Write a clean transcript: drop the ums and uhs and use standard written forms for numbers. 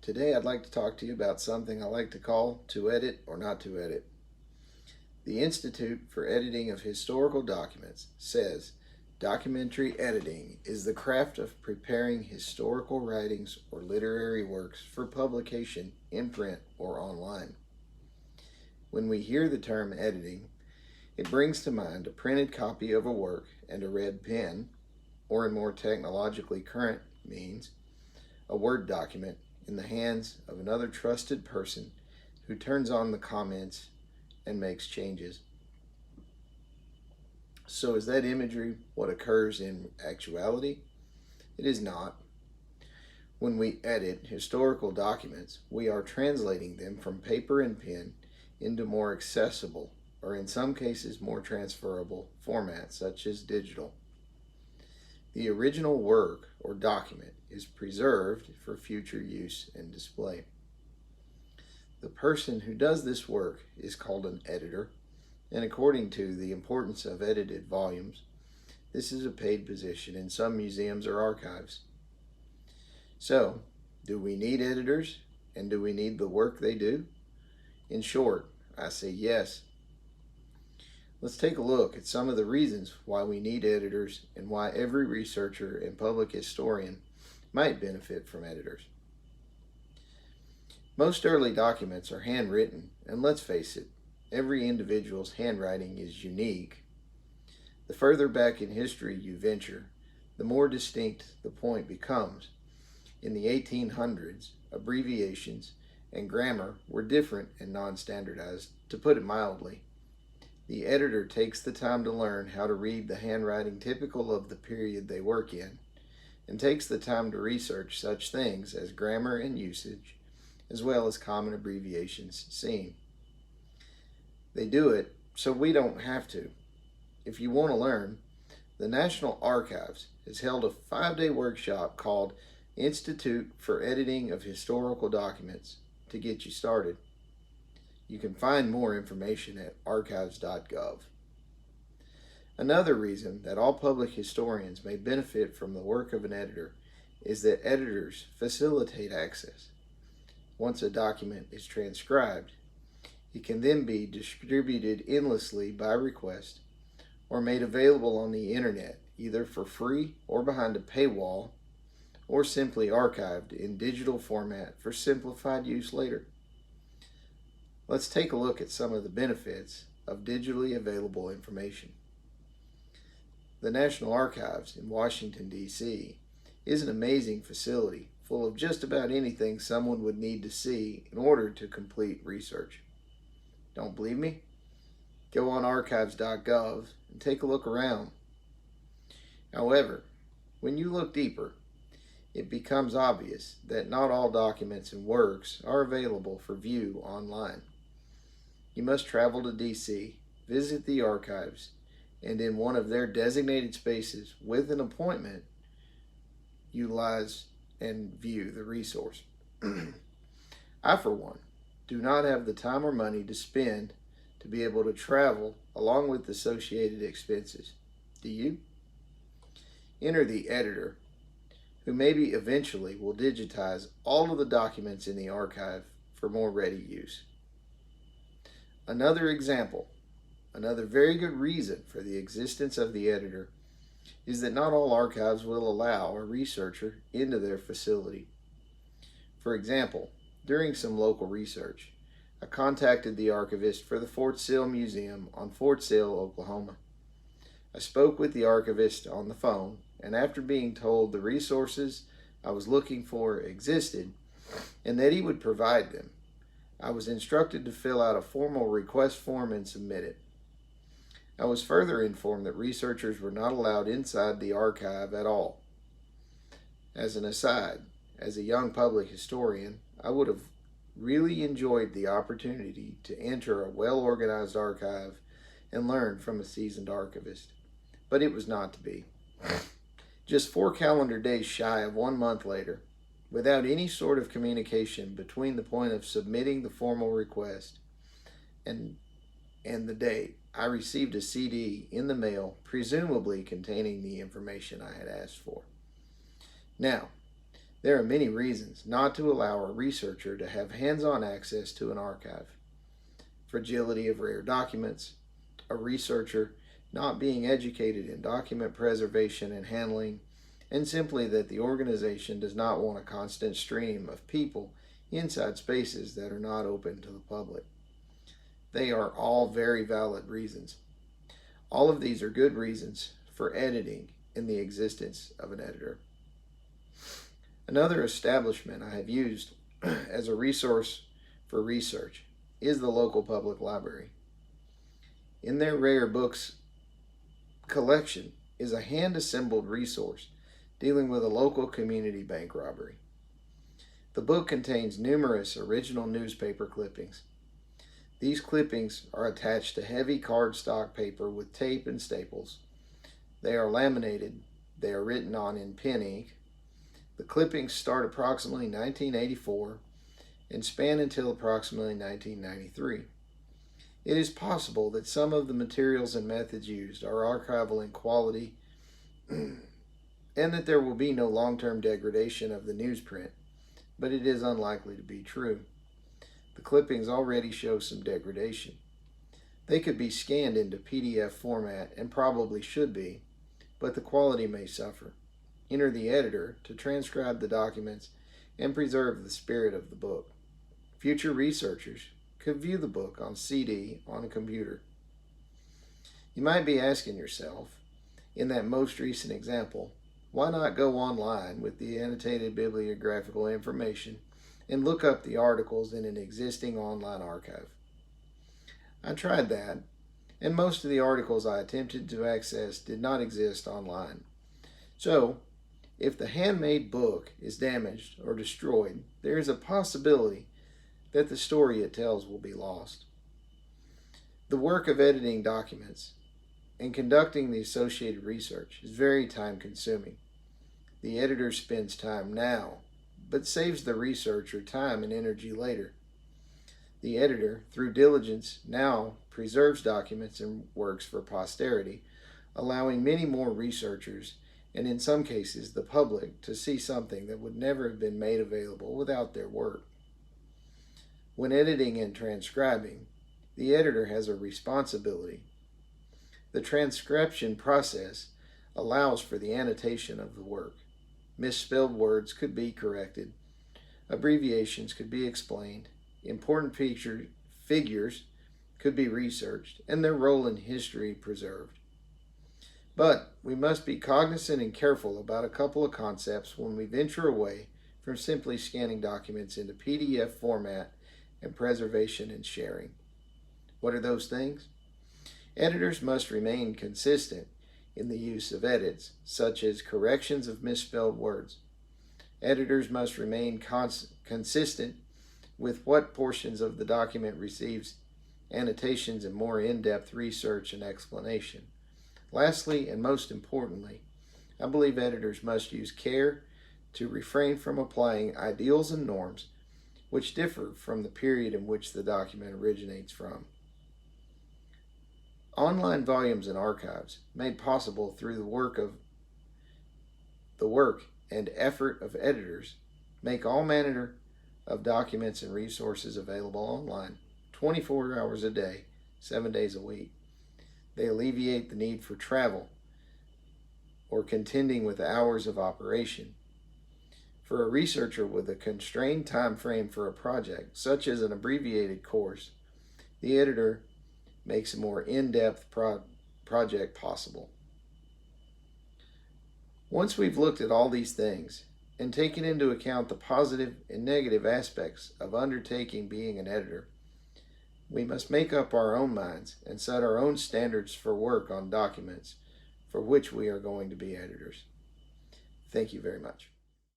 Today I'd like to talk to you about something I like to call to edit or not to edit. The Institute for Editing of Historical Documents says documentary editing is the craft of preparing historical writings or literary works for publication in print or online. When we hear the term editing, it brings to mind a printed copy of a work and a red pen, or in more technologically current means, a Word document in the hands of another trusted person who turns on the comments and makes changes. So is that imagery what occurs in actuality? It is not. When we edit historical documents, we are translating them from paper and pen into more accessible, or in some cases more transferable, formats such as digital. The original work or document is preserved for future use and display. The person who does this work is called an editor, and according to the importance of edited volumes, this is a paid position in some museums or archives. So, do we need editors, and do we need the work they do? In short, I say yes. Let's take a look at some of the reasons why we need editors and why every researcher and public historian might benefit from editors. Most early documents are handwritten, and let's face it, every individual's handwriting is unique. The further back in history you venture, the more distinct the point becomes. In the 1800s, abbreviations and grammar were different and non-standardized, to put it mildly. The editor takes the time to learn how to read the handwriting typical of the period they work in, and takes the time to research such things as grammar and usage, as well as common abbreviations seen. They do it so we don't have to. If you want to learn, the National Archives has held a 5-day workshop called Institute for Editing of Historical Documents to get you started. You can find more information at archives.gov. Another reason that all public historians may benefit from the work of an editor is that editors facilitate access. Once a document is transcribed, it can then be distributed endlessly by request or made available on the internet, either for free or behind a paywall, or simply archived in digital format for simplified use later. Let's take a look at some of the benefits of digitally available information. The National Archives in Washington, D.C. is an amazing facility full of just about anything someone would need to see in order to complete research. Don't believe me? Go on archives.gov and take a look around. However, when you look deeper, it becomes obvious that not all documents and works are available for view online. You must travel to D.C., visit the archives, and in one of their designated spaces with an appointment, utilize and view the resource. I, for one, do not have the time or money to spend to be able to travel along with associated expenses. Do you? Enter the editor, who maybe eventually will digitize all of the documents in the archive for more ready use. Another example, another very good reason for the existence of the editor is that not all archives will allow a researcher into their facility. For example, during some local research, I contacted the archivist for the Fort Sill Museum on Fort Sill, Oklahoma. I spoke with the archivist on the phone, and after being told the resources I was looking for existed and that he would provide them, I was instructed to fill out a formal request form and submit it. I was further informed that researchers were not allowed inside the archive at all. As an aside, as a young public historian, I would have really enjoyed the opportunity to enter a well-organized archive and learn from a seasoned archivist, but it was not to be. Just 4 calendar days shy of 1 month later, without any sort of communication between the point of submitting the formal request and the date, I received a CD in the mail, presumably containing the information I had asked for. Now, There are many reasons not to allow a researcher to have hands-on access to an archive. Fragility of rare documents, a researcher not being educated in document preservation and handling, and simply that the organization does not want a constant stream of people inside spaces that are not open to the public. They are all very valid reasons. All of these are good reasons for editing in the existence of an editor. Another establishment I have used as a resource for research is the local public library. In their rare books collection is a hand-assembled resource dealing with a local community bank robbery. The book contains numerous original newspaper clippings. These clippings are attached to heavy cardstock paper with tape and staples. They are laminated. They are written on in pen ink. The clippings start approximately 1984 and span until approximately 1993. It is possible that some of the materials and methods used are archival in quality and that there will be no long-term degradation of the newsprint, but it is unlikely to be true. The clippings already show some degradation. They could be scanned into PDF format and probably should be, but the quality may suffer. Enter the editor to transcribe the documents and preserve the spirit of the book. Future researchers could view the book on CD on a computer. You might be asking yourself, in that most recent example, why not go online with the annotated bibliographical information and look up the articles in an existing online archive? I tried that, and most of the articles I attempted to access did not exist online. So, if the handmade book is damaged or destroyed, there is a possibility that the story it tells will be lost. The work of editing documents and conducting the associated research is very time-consuming. The editor spends time now, but saves the researcher time and energy later. The editor, through diligence, now preserves documents and works for posterity, allowing many more researchers, and in some cases the public, to see something that would never have been made available without their work. When editing and transcribing, the editor has a responsibility. The transcription process allows for the annotation of the work. Misspelled words could be corrected. Abbreviations could be explained. Important figures could be researched, and their role in history preserved. But we must be cognizant and careful about a couple of concepts when we venture away from simply scanning documents into PDF format and preservation and sharing. What are those things? Editors must remain consistent in the use of edits, such as corrections of misspelled words. Editors must remain consistent with what portions of the document receives annotations and more in-depth research and explanation. Lastly, and most importantly, I believe editors must use care to refrain from applying ideals and norms which differ from the period in which the document originates from. Online volumes and archives, made possible through the work and effort of editors, make all manner of documents and resources available online 24 hours a day, 7 days a week. They alleviate the need for travel or contending with hours of operation. For a researcher with a constrained time frame for a project, such as an abbreviated course, the editor makes a more in-depth project possible. Once we've looked at all these things and taken into account the positive and negative aspects of undertaking being an editor, we must make up our own minds and set our own standards for work on documents for which we are going to be editors. Thank you very much.